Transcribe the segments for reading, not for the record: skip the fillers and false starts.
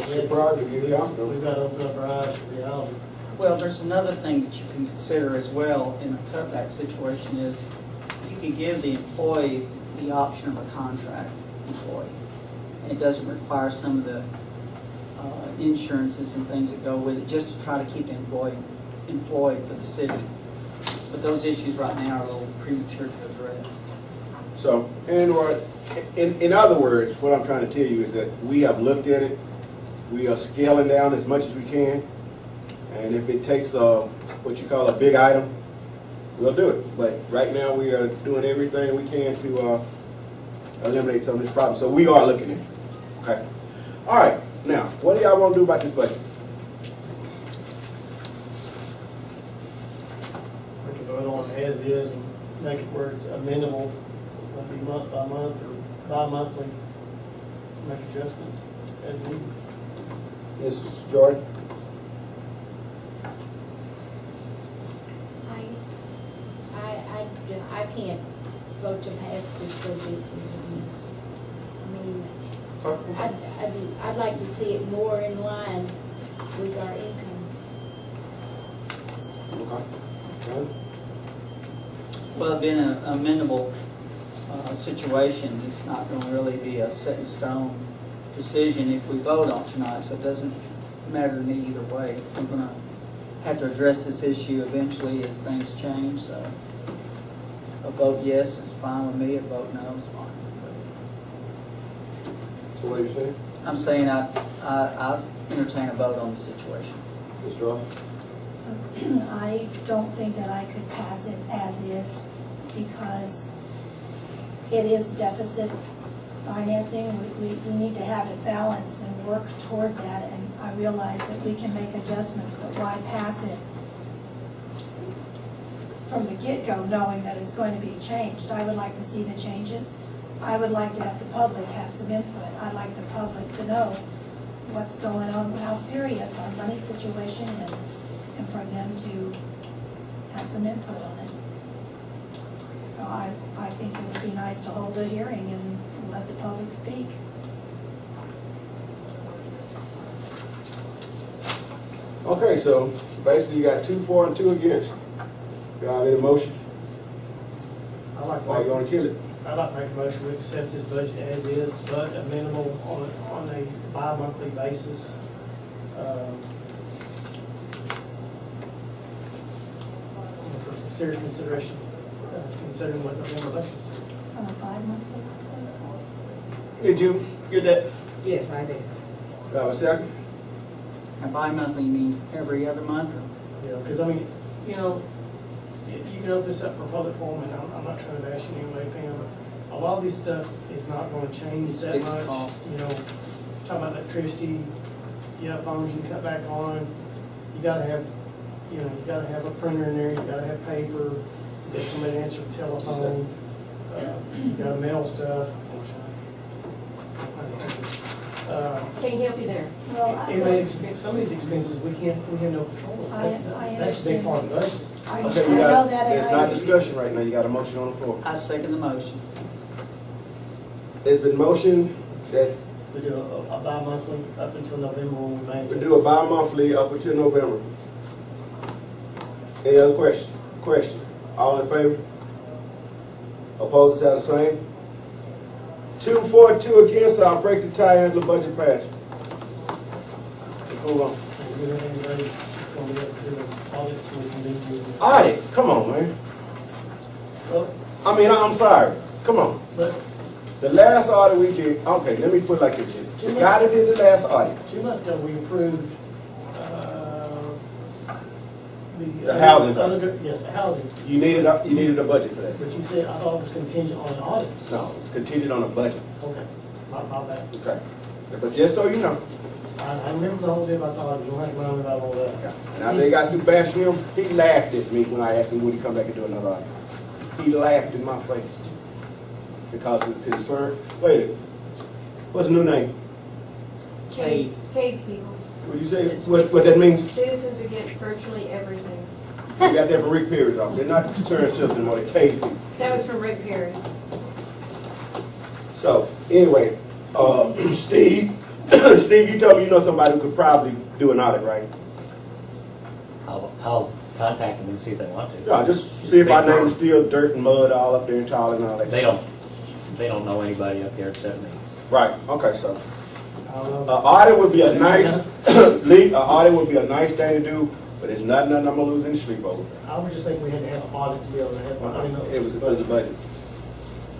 Surprise to get out. We've got to open up our eyes to reality. Well, there's another thing that you can consider as well in a cutback situation is you can give the employee the option of a contract employee. It doesn't require some of the insurances and things that go with it, just to try to keep the employee employed for the city. But those issues right now are a little premature to address. So, in other words, what I'm trying to tell you is that we have looked at it. We are scaling down as much as we can. And if it takes what you call a big item, we'll do it. But right now we are doing everything we can to eliminate some of this problem. So we are looking at it. Okay. All right. Now, what do y'all want to do about this budget? We can vote on as is and make it where it's amenable, maybe month by month or bi-monthly, make adjustments as needed. Ms. Jordan? I can't vote to pass this budget as it is. I mean, I'd like to see it more in line with our income. Okay. Well, being an amendable situation, it's not going to really be a set in stone decision if we vote on tonight, so it doesn't matter to me either way. We're going to have to address this issue eventually as things change. So a vote yes is fine with me, a vote no is fine. So what are you saying? I'm saying I entertain a vote on the situation. Ms. Jordan? I don't think that I could pass it as is because it is deficit financing. We need to have it balanced and work toward that, and I realize that we can make adjustments, but why pass it from the get-go knowing that it's going to be changed? I would like to see the changes. I would like to have the public have some input. I'd like the public to know what's going on, how serious our money situation is, and for them to have some input on it. So I think it would be nice to hold a hearing and let the public speak. Okay, so basically you got 2 for and 2 against. You have any motion? I'd like to Why you gonna kill it? I'd like to make a motion we accept this budget as is, but a minimal on a bi-monthly basis. For some serious consideration, considering what November elections. On a 5-monthly basis. Did you get that? Yes, I did. Do I have a second? And bi-monthly means every other month? Or? Yeah, because I mean, you know, you can open this up for public forum, and I'm not trying to bash anybody, Pam, but a lot of this stuff is not going to change that Fixed much. cost. You know, talking about electricity, you have phones you can cut back on. You got to have, you know, you got to have a printer in there. You got to have paper. You got somebody to answer the telephone. You got to mail stuff. Can't help you there. Well, Anyway, some of these expenses we have no control of. I That's a big part of the budget. I Okay, you know got, that. there's not discussion right now. You got a motion on the floor. I second the motion. It's been motioned that We do a bi-monthly up until November when we make we it. do a bi-monthly up until November. Any other question? Question? All in favor? Opposed, say the same. 2 for, 2 against, so I'll break the tie and the budget pass. Let's move on. It's going to be up to audit so we can do the. Audit, come on, man. Well, I mean, I'm sorry. Come on. but The last audit we did, okay, let me put it like this. The guy that did the last audit, 2 months ago, we approved The housing. Yes, the housing. you needed a budget for that. But you said, I thought it was contingent on an audit. No, it's contingent on a budget. Okay, my bad. Okay. But just so you know, I remember the whole deal about the audit. You don't have to remind me about all that. and after they got through bashing him, he laughed at me when I asked him would he come back and do another audit. He laughed in my face because of the concern. Wait a minute. What's the new name? Cave. Cave people. What you say? What that means? Citizens against virtually everything. We got that from Rick Perry, though. They're not concerned just anymore. They're cave people. That was from Rick Perry. So, anyway, Steve, Steve, you told me you know somebody who could probably do an audit, right? I'll contact them and see if they want to. Yeah, just see if our name is still dirt and mud all up there and tall and all that. They don't know anybody up there except me. Right, okay, so. I don't know. Audit would be a nice, audit would be a nice thing to do, but it's not nothing I'm gonna lose any sleep over. I was just thinking we had to have an audit to be able to have one. I didn't know It was a budget.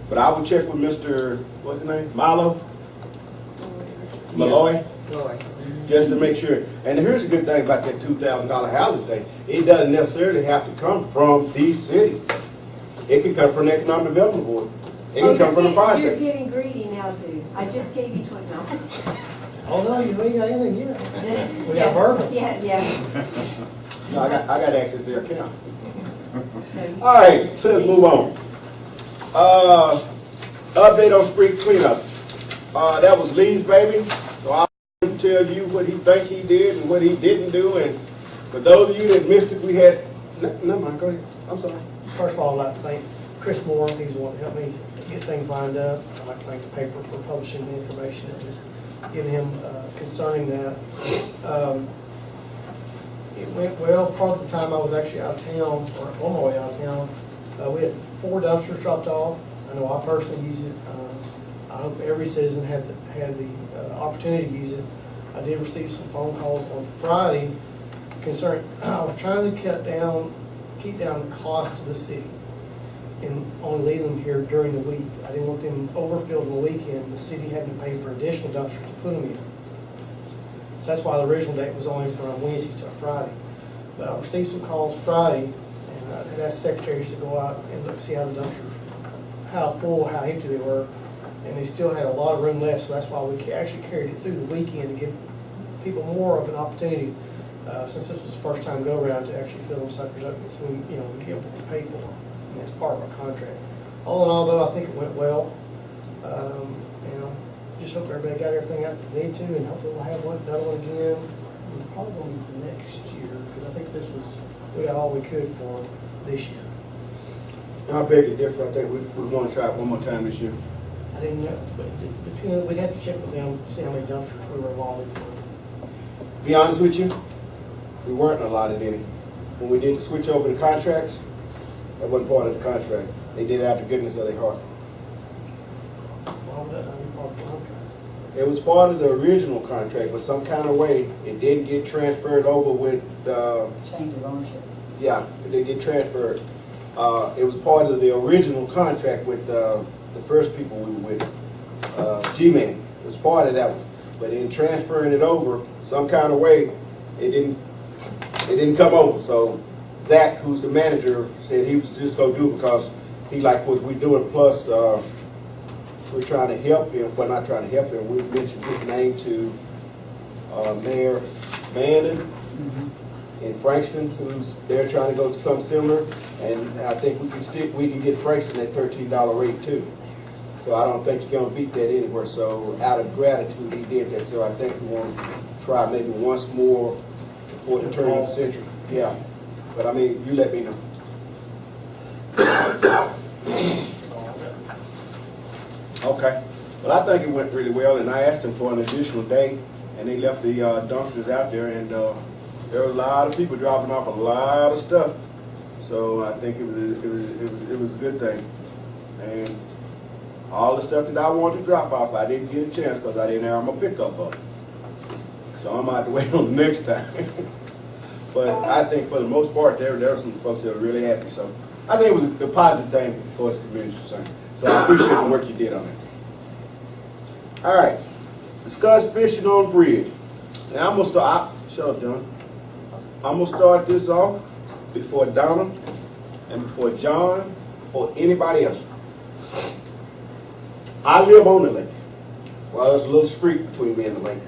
But I would check with Mr., what's his name, Malloy, just to make sure. And here's a good thing about that $2,000 housing thing. It doesn't necessarily have to come from the city. It can come from the Economic Development Board. It can come from the fire You're station. getting greedy now, dude. I just gave you 20, no. Oh, no, you ain't got anything yet. We got Yeah, bourbon. Yeah. No, I got access to their account. No, All right, so let's move on. Update on street cleanup. That was Lee's baby, so I'll tell you what he think he did and what he didn't do. And for those of you that missed it, we had, no mind, go ahead, I'm sorry. First of all, I'd like to thank Chris Moore, he was the one that helped me get things lined up. I'd like to thank the paper for publishing the information that was given him concerning that. It went well. Part of the time I was actually out of town, or on my way out of town. We had 4 dumpsters dropped off. I know I personally use it. I hope every citizen had the opportunity to use it. I did receive some phone calls on Friday concerning, I was trying to keep down the cost to the city and only leave them here during the week. I didn't want them overfilled on the weekend, the city having to pay for additional dumpsters to put them in. So that's why the original date was only from Wednesday to Friday. But I received some calls Friday, and I had asked secretaries to go out and look, see how the dumpsters, how full, how empty they were. And they still had a lot of room left, so that's why we actually carried it through the weekend to give people more of an opportunity, since this was the first time go around, to actually fill them suckers up, so we, we get what we pay for them. And that's part of our contract. All in all, though, I think it went well. Just hope everybody got everything out they need to, and hopefully we'll have another one again. And probably going to be next year, because I think we got all we could for this year. I beg to differ. I think we're going to try it one more time this year. I didn't know, but we'd have to check with them, see how many dumpsters we were allotted for. Be honest with you, we weren't allotted any. When we did the switch over the contracts, that wasn't part of the contract. They did it out of the goodness of their heart. Why would that not be part of the contract? It was part of the original contract, but some kind of way it didn't get transferred over with, Change of ownership. yeah, it didn't get transferred. It was part of the original contract with the first people we were with, G-Man. It was part of that one. But in transferring it over, some kind of way, it didn't come over. So Zach, who's the manager, said he was just going to do it because he liked what we're doing. Plus, we're trying to help him. Well, not trying to help him. We mentioned his name to Mayor Manning in Frankston, who's they're trying to go to something similar. And I think we can get Frankston at $13 rate too. So I don't think you're going to beat that anywhere. So out of gratitude, he did that. So I think we want to try maybe once more before the turn of the century. Yeah. But I mean, you let me know. Okay. Well, I think it went really well, and I asked them for an additional day, and they left the dumpsters out there, and there was a lot of people dropping off a lot of stuff. So I think it was a good thing. And all the stuff that I wanted to drop off, I didn't get a chance because I didn't have my pickup up. So I'm out to wait on the next time. But I think for the most part, there were some folks that were really happy. So I think it was a positive thing for us community concerned. So I appreciate the work you did on it. All right, discuss fishing on bridge. Now I'm gonna start. Shut up, John. I'm gonna start this off before Donna and before John, or anybody else. I live on the lake. Well, there's a little street between me and the lake.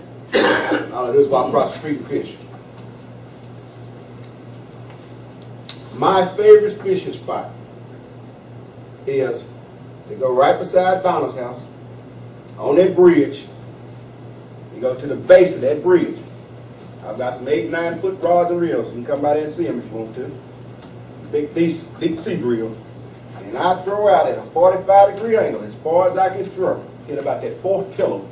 All I do is walk across the street and fish. My favorite fishing spot is to go right beside Donna's house, on that bridge. You go to the base of that bridge. I've got some 8, 9 foot rods and reels. You can come by there and see them if you want to. Big deep sea reel. And I throw out at a 45-degree angle as far as I can throw. Hit about that 4th pillow.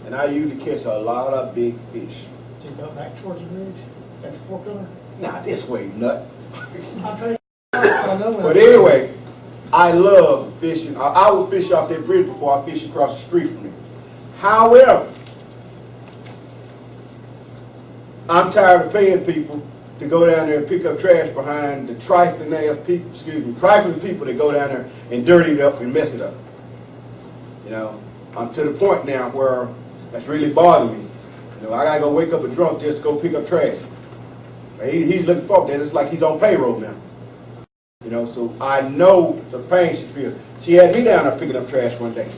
and I usually catch a lot of big fish. To go back towards the bridge, that's four pillar. Not this way, nut. I'll tell you, I know when But anyway, I love fishing. I would fish off that bridge before I fish across the street from it. However, I'm tired of paying people to go down there and pick up trash behind the trifling ass people, trifling people that go down there and dirty it up and mess it up. You know, I'm to the point now where that's really bothering me. You know, I gotta go wake up a drunk just to go pick up trash. He's looking for that. It's like he's on payroll now. You know, so I know the pain she feels. She had me down there picking up trash one day.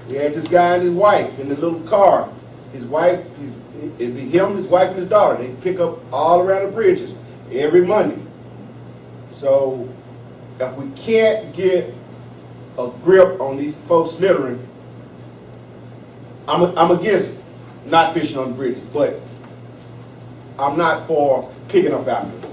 We had this guy and his wife in the little car. His wife, it'd be him, his wife, and his daughter. They pick up all around the bridges every Monday. So if we can't get a grip on these folks littering, I'm against not fishing on the bridges, but I'm not for picking up after them.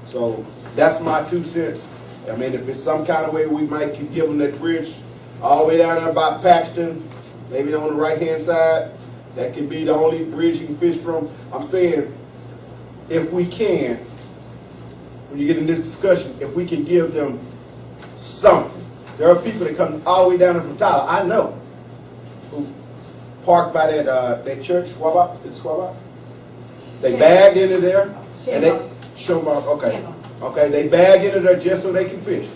So that's my 2 cents. I mean, if it's some kind of way we might could give them that bridge all the way down there by Paxton, maybe on the right-hand side, that could be the only bridge you can fish from. I'm saying, if we can, when you get in this discussion, if we can give them something. There are people that come all the way down there from Tyler, I know, who parked by that church, Schwabach, is it Schwabach? They bagged into there, and they, Schwabach, okay. Okay, they bag into there just so they can fish.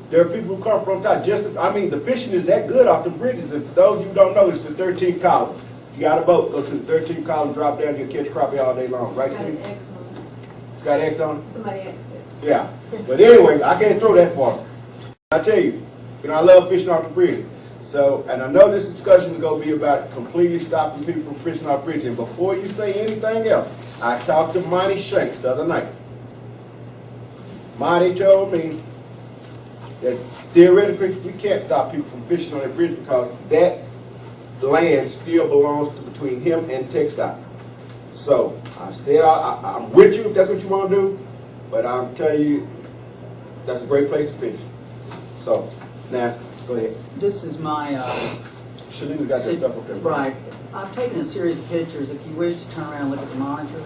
There are people who come from Tyler, the fishing is that good off the bridges. And for those of you who don't know, it's the 13th column. You got a boat, go to the 13th column, drop down, you'll catch crappie all day long, right, Steve? It's got X on it? Somebody X'd it. Yeah. But anyway, I can't throw that far. I tell you, I love fishing off the bridge. So, and I know this discussion is going to be about completely stopping people from fishing off the bridge. And before you say anything else, I talked to Monty Shanks the other night. Monty told me that theoretically we can't stop people from fishing on that bridge because that land still belongs to between him and TxDOT. So I said I'm with you if that's what you want to do, but I'm telling you that's a great place to fish. So now go ahead. This is my Shalina got that stuff up there. right. I've taken a series of pictures. If you wish to turn around and look at the monitor,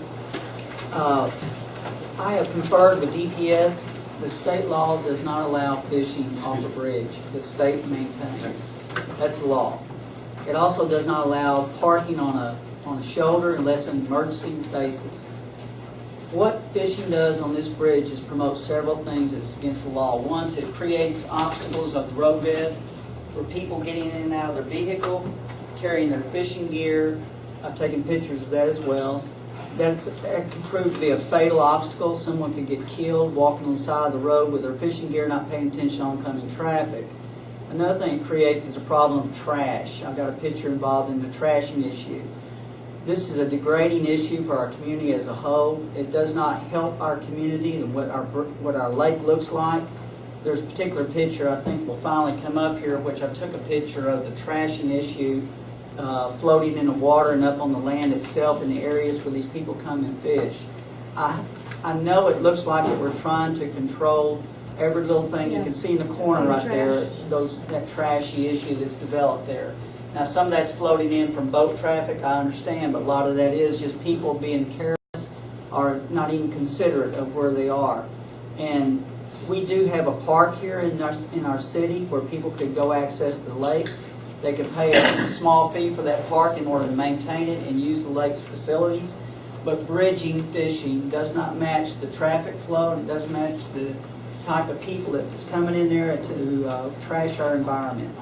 I have conferred with DPS. The state law does not allow fishing off a bridge. The state maintains. That's the law. It also does not allow parking on a shoulder unless on an emergency basis. What fishing does on this bridge is promote several things that's against the law. One, it creates obstacles of the roadbed for people getting in and out of their vehicle, carrying their fishing gear. I've taken pictures of that as well. That can prove to be a fatal obstacle. Someone could get killed walking on the side of the road with their fishing gear, not paying attention to oncoming traffic. Another thing it creates is a problem of trash. I've got a picture involved in the trashing issue. This is a degrading issue for our community as a whole. It does not help our community and what our lake looks like. There's a particular picture I think will finally come up here, which I took a picture of the trashing issue floating in the water and up on the land itself in the areas where these people come and fish. I know it looks like that we're trying to control every little thing. You can see in the corner right there, that trashy issue that's developed there. Now some of that's floating in from boat traffic, I understand, but a lot of that is just people being careless or not even considerate of where they are. And we do have a park here in our city where people could go access the lake. They could pay a small fee for that park in order to maintain it and use the lake's facilities. But bridging fishing does not match the traffic flow, and it doesn't match the type of people that's coming in there to trash our environment.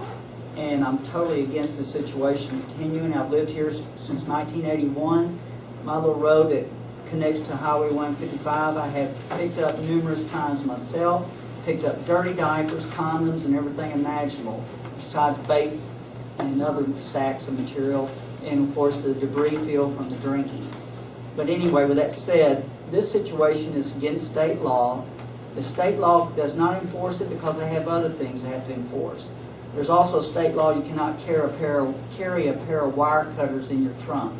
And I'm totally against this situation continuing. I've lived here since 1981. My little road that connects to Highway 155, I have picked up numerous times myself, picked up dirty diapers, condoms, and everything imaginable, besides bait and other sacks of material, and of course the debris field from the drinking. But anyway, with that said, this situation is against state law. The state law does not enforce it because they have other things they have to enforce. There's also state law you cannot carry a pair of wire cutters in your trunk.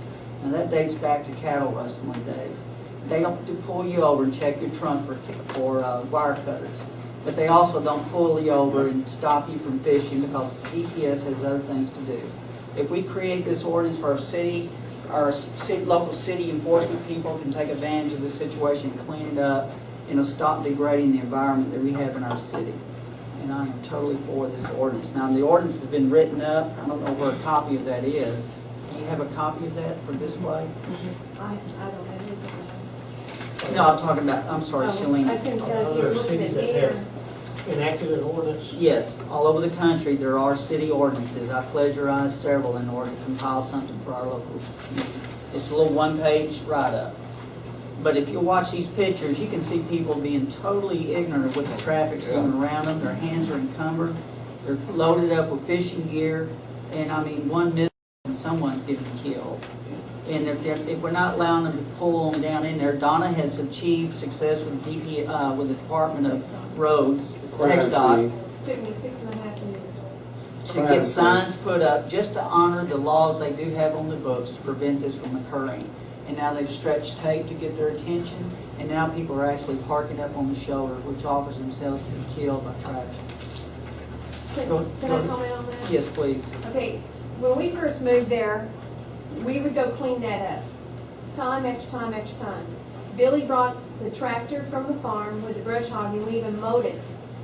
Now that dates back to cattle rustling days. They don't pull you over and check your trunk for wire cutters. But they also don't pull you over and stop you from fishing because DPS has other things to do. If we create this ordinance for our city, local city enforcement people can take advantage of the situation and clean it up, and it'll stop degrading the environment that we have in our city. And I am totally for this ordinance. Now, the ordinance has been written up. I don't know where a copy of that is. Do you have a copy of that for display? I don't know who's No, I'm talking about, I'm sorry, Shalene. I couldn't tell if you were Other looking at cities that me have or. enacted an ordinance. Yes, all over the country, there are city ordinances. I plagiarized several in order to compile something for our local community. It's a little one-page write-up. But if you watch these pictures, you can see people being totally ignorant of what the traffic's going around them. Their hands are encumbered. They're loaded up with fishing gear. And I mean, one missile and someone's getting killed. And if we're not allowing them to pull them down in there, Donna has achieved success with with the Department of Roads, TxDOT, Took me 6.5 years. to get signs put up just to honor the laws they do have on the books to prevent this from occurring. And now they've stretched tape to get their attention, and now people are actually parking up on the shoulder, which offers themselves to be killed by traffic. Can Go I ahead. comment on that? Yes, please. Okay, when we first moved there, we would go clean that up, time after time after time. Billy brought the tractor from the farm with the brush hog, and we even mowed it.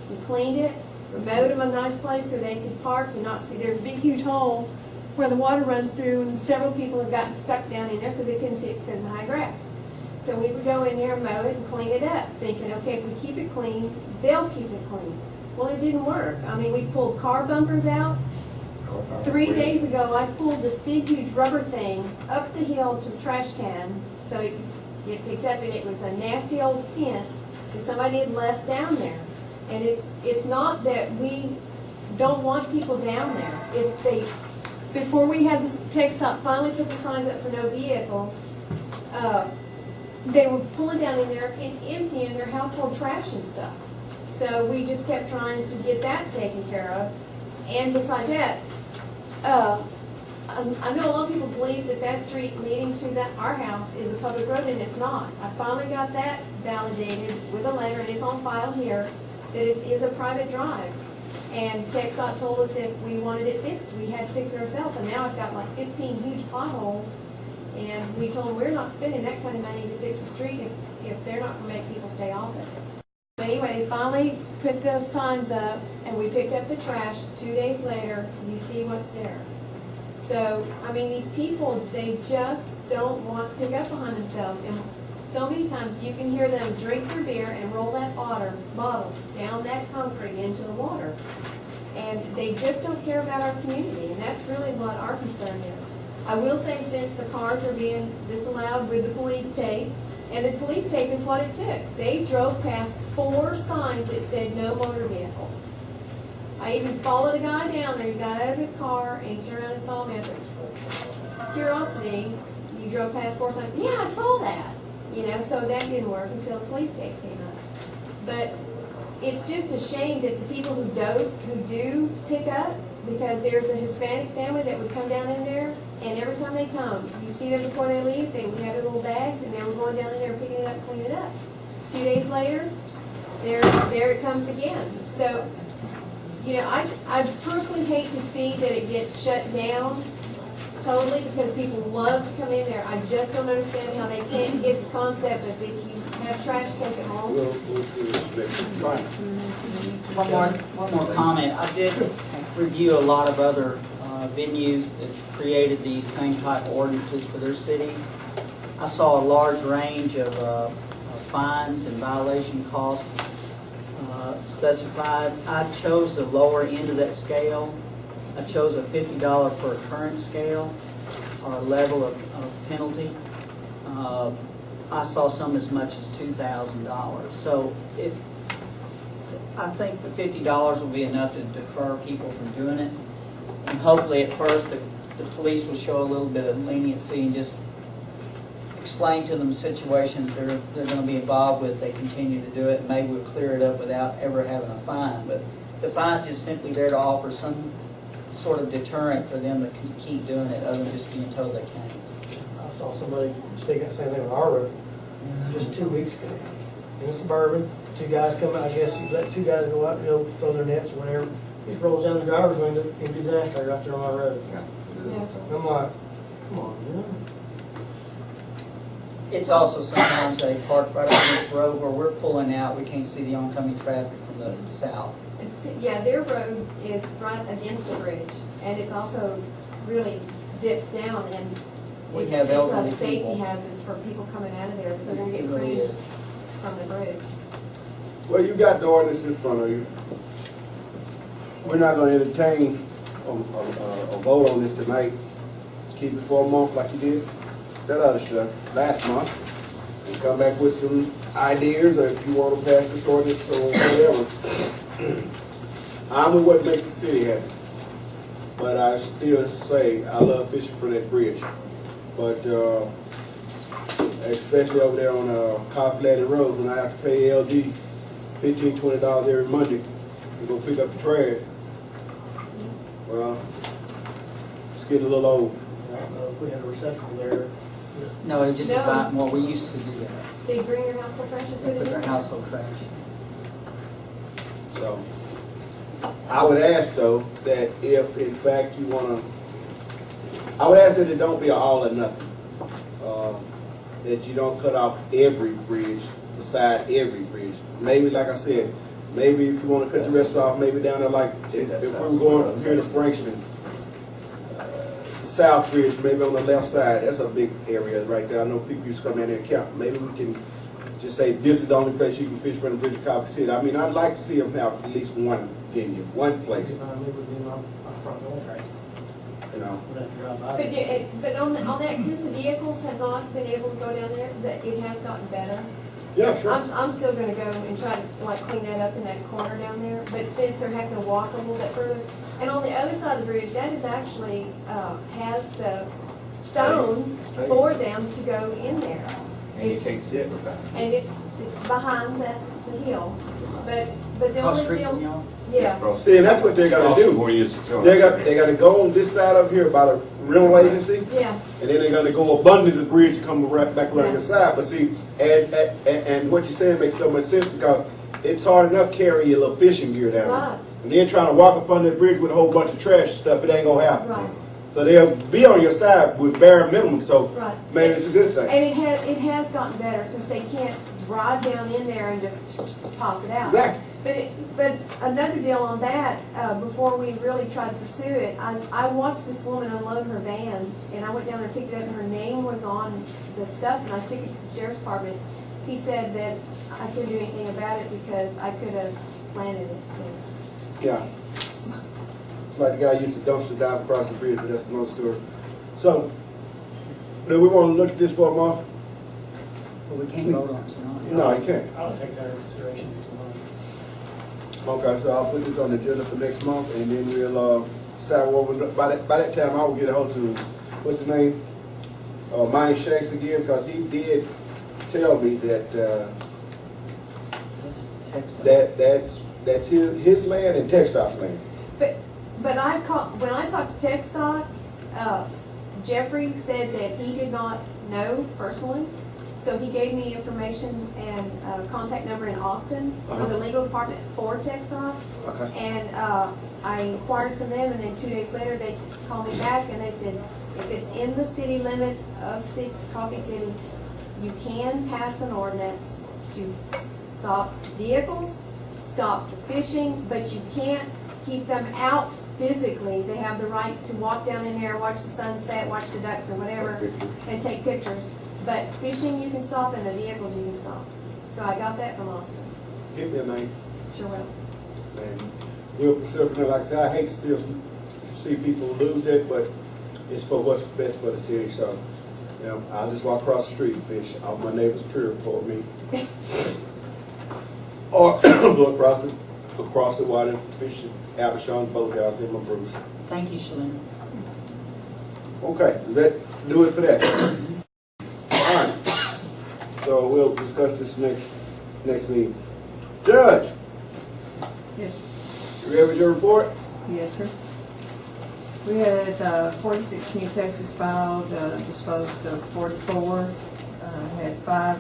We cleaned it, we mowed them a nice place so they could park and not see, there's a big huge hole where the water runs through, and several people have gotten stuck down in there because they couldn't see it because of high grass. So we would go in there and mow it and clean it up, thinking, okay, if we keep it clean, they'll keep it clean. Well, it didn't work. I mean, we pulled car bumpers out. 3 days ago, I pulled this big, huge rubber thing up the hill to the trash can, so it could get picked up, and it was a nasty old tent that somebody had left down there. And it's not that we don't want people down there. It's before we had this TxDOT finally put the signs up for no vehicles, they were pulling down in there and emptying their household trash and stuff. So we just kept trying to get that taken care of. And besides that, I know a lot of people believe that that street leading to our house is a public road, and it's not. I finally got that validated with a letter, and it's on file here, that it is a private drive. And TxDOT told us if we wanted it fixed, we had to fix it ourselves, and now I've got like 15 huge potholes, and we told them we're not spending that kind of money to fix the street if they're not going to make people stay off it. But anyway, they finally put the signs up, and we picked up the trash. 2 days later, you see what's there. So, I mean, these people, they just don't want to pick up behind themselves. And so many times you can hear them drink their beer and roll that bottle down that concrete into the water. And they just don't care about our community, and that's really what our concern is. I will say, since the cars are being disallowed with the police tape, and the police tape is what it took. They drove past 4 signs that said no motor vehicles. I even followed a guy down there. He got out of his car and he turned around and saw me. I said, curiosity, you drove past 4 signs. Yeah, I saw that. You know, so that didn't work until the police tape came up. But it's just a shame that the people who do pick up, because there's a Hispanic family that would come down in there, and every time they come, you see them before they leave, they would have their little bags, and they were going down in there picking it up, cleaning it up. 2 days later, there it comes again. So, you know, I personally hate to see that it gets shut down totally, because people love to come in there. I just don't understand how they can't get the concept of if you have trash, take it home. One more comment. I did review a lot of other venues that created these same type of ordinances for their cities. I saw a large range of fines and violation costs specified. I chose the lower end of that scale. I chose a $50 per occurrence scale, or level of penalty. I saw some as much as $2,000. So I think the $50 will be enough to deter people from doing it. And hopefully at first the police will show a little bit of leniency and just explain to them the situation that they're going to be involved with. They continue to do it, and maybe we'll clear it up without ever having a fine. But the fine's just simply there to offer some sort of deterrent for them to keep doing it, other than just being told they can't. I saw somebody speaking the same thing on our road just 2 weeks ago. In a Suburban, 2 guys come out, I guess he let 2 guys go out and throw their nets or whatever. He rolls down the driver's window, empties his ashtray right there on our road. And I'm like, come on, man. It's also sometimes they park right on this road where we're pulling out, we can't see the oncoming traffic from the south. Yeah, their road is right against the bridge, and it's also really dips down, and We it's have a elderly safety people. hazard for people coming out of there, because they're gonna It get really creamed is. from the bridge. Well, you got the ordinance in front of you. We're not gonna entertain a vote on this tonight. Keep it for a month like you did that other stuff last month. And come back with some ideas, or if you wanna pass this ordinance or whatever. I'm with what makes the city happy. But I still say, I love fishing for that bridge. But, especially over there on Cofy Chitty Road, when I have to pay LD $15, $20 every Monday to go pick up the trash. Well, it's getting a little old. I don't know if we had a receptacle there. No, it just No. about, well, we used to do that. They bring their household trash and put They it put in their there. household trash. So, I would ask though, that if in fact you wanna, I would ask that it don't be an all or nothing. That you don't cut off every bridge, beside every bridge. Maybe, like I said, maybe if you wanna cut the rest off, maybe down there like, if we were going from here to Frankston, the South Bridge, maybe on the left side, that's a big area right there. I know people used to come in there and count. Maybe we can just say, this is the only place you can fish from the bridge of Cofy City. I mean, I'd like to see them have at least one venue, one place, Maybe it would be my front door track. you know. We'd have to drive by. But on that, since the vehicles have not been able to go down there, that it has gotten better. Yeah, sure. I'm still gonna go and try to like clean that up in that corner down there, but since they're having to walk a little bit further, and on the other side of the bridge, that is actually, has the stone for them to go in there. And you It's- can't sit without it. And it's behind the hill, but the Across only street from deal, y'all? yeah. See, and that's what they're gonna do. They gotta go on this side up here by the rental agency, Yeah, and then they're gonna go up under the bridge and come right back around Yeah. the side. But see, and what you're saying makes so much sense, because it's hard enough carrying your little fishing gear down Right. there. And then trying to walk up under the bridge with a whole bunch of trash and stuff, it ain't gonna happen. right, So they'll be on your side with bare minimum, so right. maybe it's a good thing. And it has gotten better since they can't drive down in there and just toss it out. Exactly. But another deal on that, before we really tried to pursue it, I watched this woman unload her van, and I went down and picked it up, and her name was on the stuff, and I took it to the sheriff's department. He said that I couldn't do anything about it because I could have planted it. Yeah. It's like the guy used to dumpster dive across the bridge, but that's another story. So, do we want to look at this for a month? But we can't vote on it tonight. No, you can't. I would take that into consideration next month. Okay, so I'll put this on the agenda for next month, and then we'll decide what we're, by that time, I will get a hold to, what's his name? Monty Shanks again, because he did tell me that, Let's text them. that's his land and TxDOT's land. But when I talked to TxDOT, Jeffrey said that he did not know personally, so he gave me information and a contact number in Austin for the legal department for TxDOT. Okay. And I inquired from them, and then 2 days later, they called me back, and they said, if it's in the city limits of Cofy City, you can pass an ordinance to stop vehicles, stop the fishing, but you can't keep them out physically. They have the right to walk down in there, watch the sunset, watch the ducks or whatever, and take pictures. But fishing you can stop, and the vehicles you can stop. So I got that from Austin. Give me a name, Sure will. and we'll consider, like I said, I hate to see people lose that, but it's for what's best for the city, so, you know, I'll just walk across the street and fish off my neighbor's pier for me. Or go across the water, fish at Abishon's boathouse in my Bruce. Thank you, Shalene. Okay, does that do it for that? All right, so we'll discuss this next meeting. Judge, Yes, you ready with your report? yes, sir. We had 46 new cases filed, disposed of 44, had 5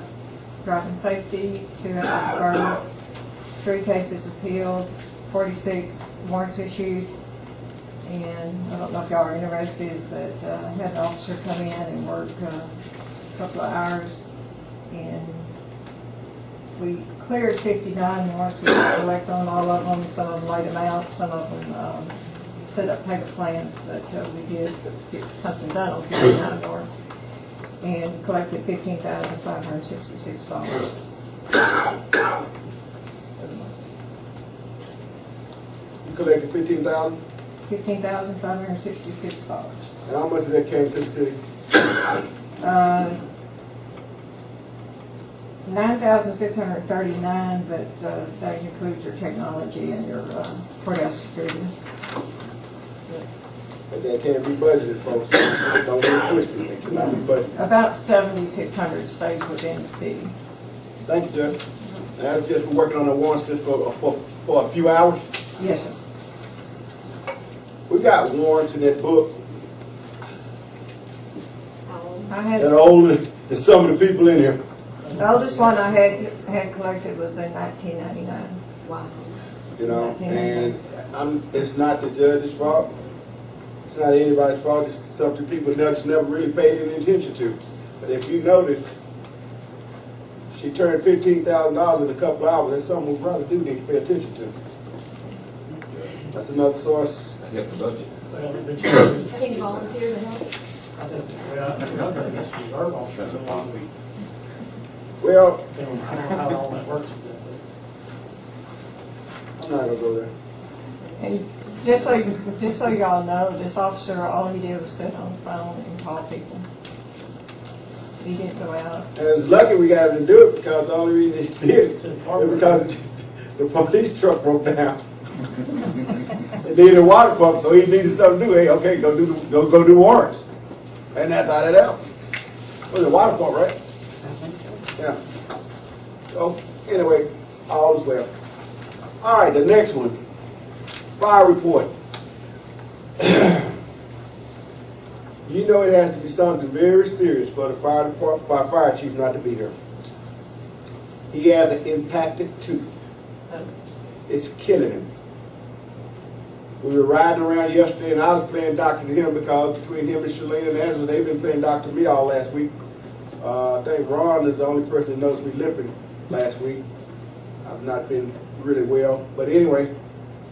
driving safety, 2 deferred, 3 cases appealed, 46 warrants issued, And I don't know if y'all are interested, but I had an officer come in and work a couple of hours. And we cleared 59 warrants. We didn't collect on all of them. Some of them laid them out. Some of them set up payment plans. But we did get something done on 59 warrants. And collected $15,566. You collected 15,000, $15,566. and how much of that came to the city? 9,639, but that includes your technology and your courthouse security. But that can't be budgeted, folks. Don't get it twisted. It cannot be budgeted. About 7,600 stays within the city. Thank you, Judge. And that was just for working on the warrants just for a few hours. Yes, sir. We got warrants in that book I had, that are older than some of the people in here. the oldest one I had collected was in 1999. Wow. You know, and it's not the judge's fault. It's not anybody's fault. It's something people just never really paid any attention to. But if you notice, she turned $15,000 in a couple hours. That's something we probably do need to pay attention to. That's another source. I get the budget. Well, but Can you volunteer to help? I think, well, I guess reserve officers. Well, I don't know how all that works exactly. I'm not gonna go there. And just so y'all know, this officer, all he did was sit on the phone and call people. He didn't go out. And it's lucky we got him to do it because the only reason he did it is because the police truck broke down. It needed a water pump, so he needed something to do. Hey, okay, go do warrants. And that's how that happened. It was a water pump, right? Yeah. So, anyway, all is well. All right, the next one. Fire report. You know it has to be something very serious for the fire department, for our fire chief not to be here. He has an impacted tooth. It's killing him. We were riding around yesterday, and I was playing doctor to him because between him and Shalane and Angela, they've been playing doctor to me all last week. I think Ron is the only person that knows me limping last week. I've not been really well, but anyway,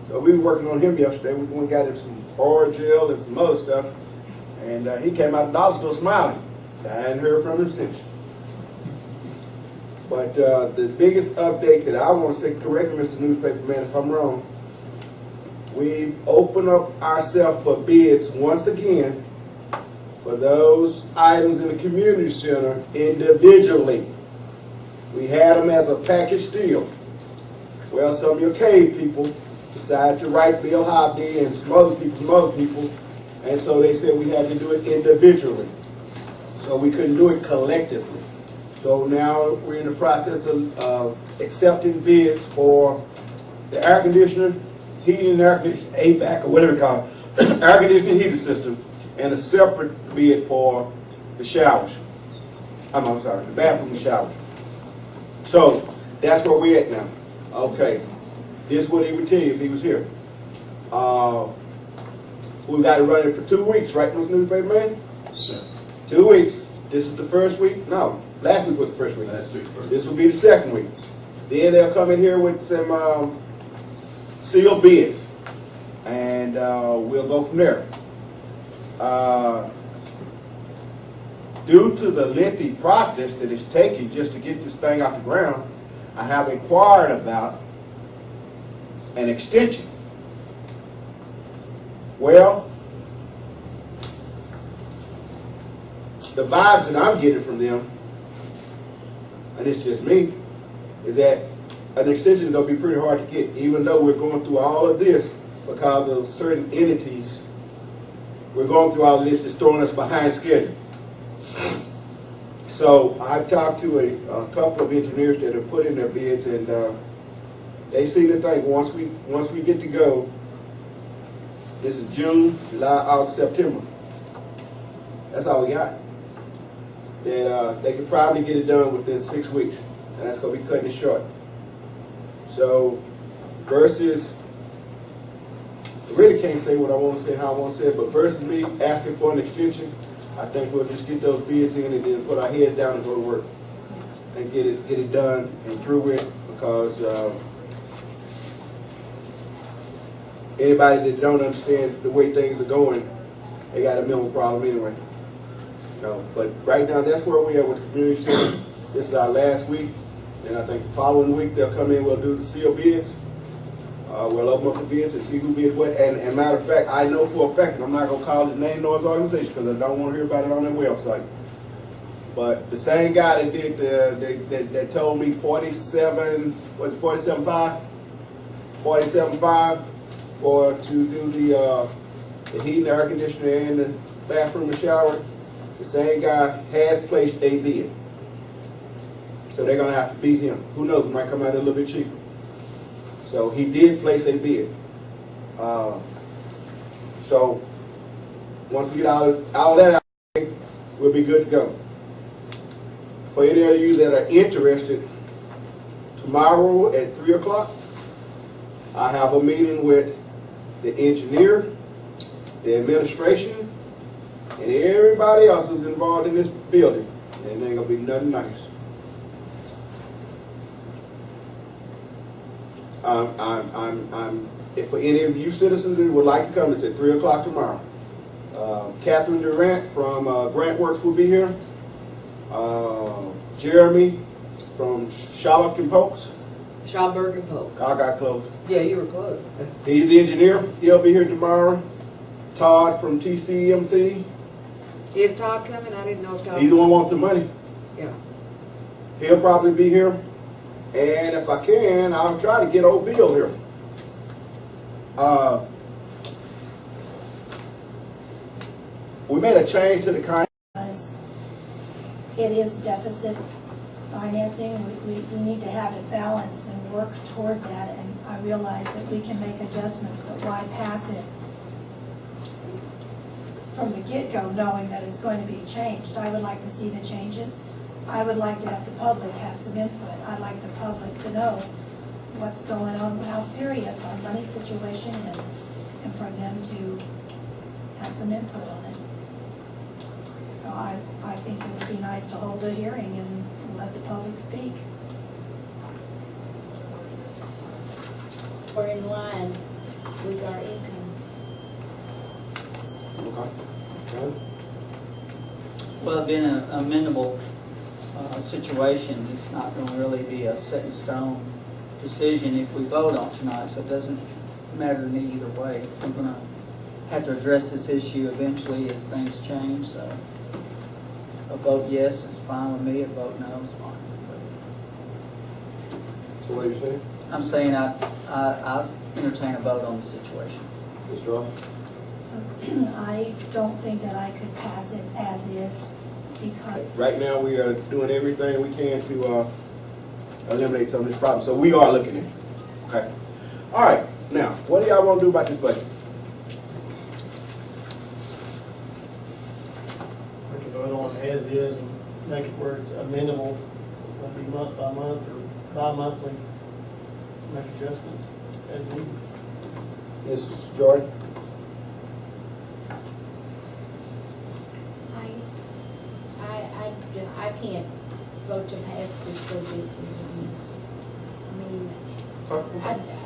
so we were working on him yesterday. We went and got him some oral gel and some other stuff, and he came out of the dollar store smiling. I hadn't heard from him since. But the biggest update that I want to say, correct me, Mr. Newspaper Man, if I'm wrong, we've opened up ourselves for bids once again for those items in the community center individually. We had them as a package deal. Well, some of your cave people decided to write Bill Hobby and some other people, and so they said we had to do it individually. So we couldn't do it collectively. So now we're in the process of accepting bids for the air conditioner, heating and air conditioning, HVAC, or whatever you call it, air conditioning heating system, and a separate bid for the showers. I'm sorry, the bathroom and shower. So that's where we're at now. Okay, this is what he would tell you if he was here. We've got to run it for 2 weeks, right, Mr. Newspaper Man? Sir. 2 weeks. This is the first week? No, last week was the first week. Last week first. This will be the second week. Then they'll come in here with some sealed bids, and we'll go from there. Due to the lengthy process that it's taking just to get this thing off the ground, I have inquired about an extension. Well, the vibes that I'm getting from them, and it's just me, is that an extension is going to be pretty hard to get, even though we're going through all of this because of certain entities. We're going through all of this that's throwing us behind schedule. So I've talked to a couple of engineers that have put in their bids, and they seem to think once we get to go, this is June, July, August, September. That's all we got. That they could probably get it done within 6 weeks, and that's going to be cutting it short. So versus the really can't say what I want to say, how I want to say it, but versus me asking for an extension, I think we'll just get those bids in and then put our head down and go to work and get it done and through with, because anybody that don't understand the way things are going, they got a mental problem anyway. You know, but right now, that's where we are with the community center. This is our last week, and I think the following week they'll come in, we'll do the seal bids. We'll open up the bids and see who bids what. And matter of fact, I know for a fact, and I'm not going to call his name nor his organization because I don't want to hear about it on their website. But the same guy that did that told me 47.5 for to do the heating, the air conditioner, and the bathroom and shower. The same guy has placed a bid, so they're going to have to beat him. Who knows? It might come out a little bit cheaper. So he did place a bid. So once we get all that out, we'll be good to go. For any of you that are interested, tomorrow at 3 o'clock, I have a meeting with the engineer, the administration, and everybody else who's involved in this building. And it ain't gonna be nothing nice. If for any of you citizens that would like to come, it's at 3 o'clock tomorrow. Catherine Durant from Grant Works will be here. Jeremy from Shallock and Polks. Schauberg and Polk. I got close. Yeah, you were close. He's the engineer. He'll be here tomorrow. Todd from TCMC. Is Todd coming? I didn't know if Todd. He's the one who wants the money. Yeah. He'll probably be here. And if I can, I'll try to get old Bill here. We made a change to the contract. Because it is deficit financing, we need to have it balanced and work toward that, and I realize that we can make adjustments, but why pass it from the get-go knowing that it's going to be changed? I would like to see the changes. I would like to have the public have some input. I'd like the public to know what's going on, how serious our money situation is, and for them to have some input on it. So I think it would be nice to hold a hearing and let the public speak. Or in line with our income. Okay. Well, being an amendable situation, it's not going to really be a set in stone decision if we vote on tonight, so it doesn't matter to me either way. We're going to have to address this issue eventually as things change, so a vote yes is fine with me, a vote no is fine. So what are you saying? I'm saying I entertain a vote on the situation. Mr. Ross? I don't think that I could pass it as is because Right now, we are doing everything we can to eliminate some of this problem. So we are looking at it. Okay. All right. Now, what do y'all want to do about this budget? We can vote on as is and make it where it's amendable, maybe month by month or bi-monthly, make adjustments as needed. Ms. Jordan? I can't vote to pass this budget as it is. I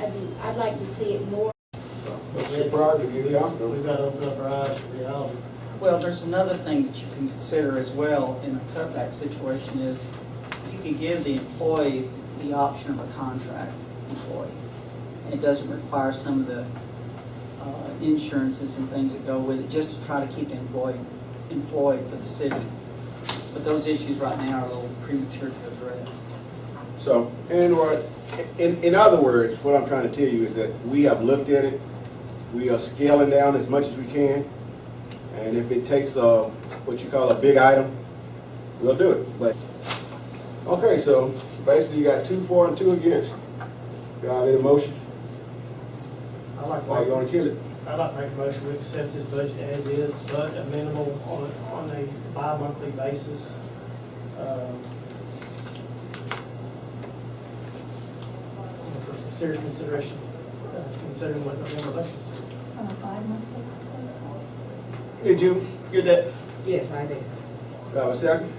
mean, I'd like to see it more. What's your prerogative? You council. We've got to open up our eyes to reality. Well, there's another thing that you can consider as well in a cutback situation is you can give the employee the option of a contract employee. And it doesn't require some of the insurances and things that go with it, just to try to keep the employee employed for the city. But those issues right now are a little premature to address. So, in other words, what I'm trying to tell you is that we have looked at it. We are scaling down as much as we can. And if it takes what you call a big item, we'll do it. But okay, so basically you got 2 for and 2 against. You have any motion? I'd like Why you want to kill it? to make a motion, we accept this budget as is, but amendable on a bi-monthly basis. For some serious consideration, considering what November elections. on a 5-monthly basis. Did you get that? Yes, I did. Do I have a second?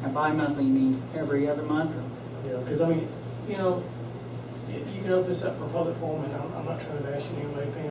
And bi-monthly means every other month, or? Yeah, because I mean, you know, you can open this up for public forum, and I'm not trying to bash you anyway, Pam.